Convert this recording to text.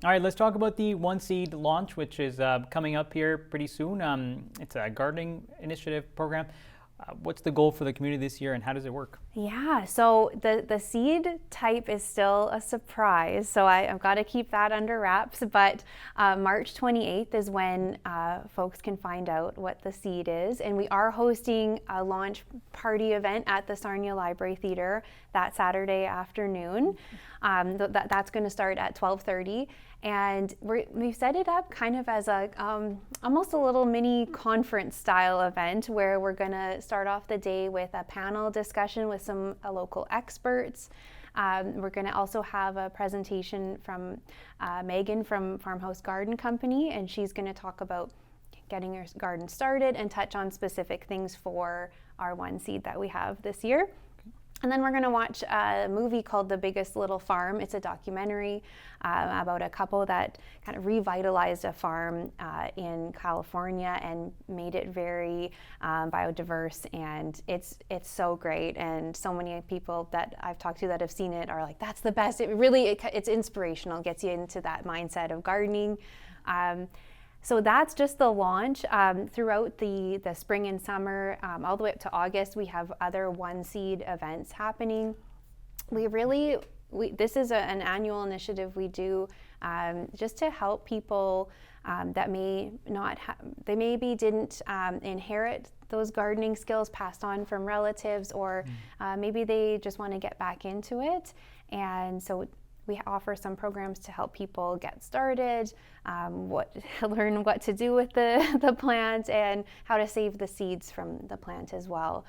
All right, let's talk about the One Seed launch, which is coming up here pretty soon. It's a gardening initiative program. What's the goal for the community this year, and how does it work? Yeah, so the seed type is still a surprise, so I've got to keep that under wraps, but March 28th is when folks can find out what the seed is, and we are hosting a launch party event at the Sarnia Library Theatre that Saturday afternoon. That's going to start at 12:30, and we've set it up kind of as a almost a little mini conference style event where we're going to start off the day with a panel discussion with some local experts. We're going to also have a presentation from Megan from Farmhouse Garden Company, and she's going to talk about getting your garden started and touch on specific things for our One Seed that we have this year. And then we're going to watch a movie called The Biggest Little Farm. It's a documentary about a couple that kind of revitalized a farm in California and made it very biodiverse. And it's so great. And so many people that I've talked to that have seen it are like, that's the best. It's inspirational, gets you into that mindset of gardening. So that's just the launch. Throughout the spring and summer, all the way up to August, we have other One Seed events happening. This is an annual initiative we do just to help people that they maybe didn't inherit those gardening skills passed on from relatives, or maybe they just want to get back into it. And so we offer some programs to help people get started, learn what to do with the plant, and how to save the seeds from the plant as well.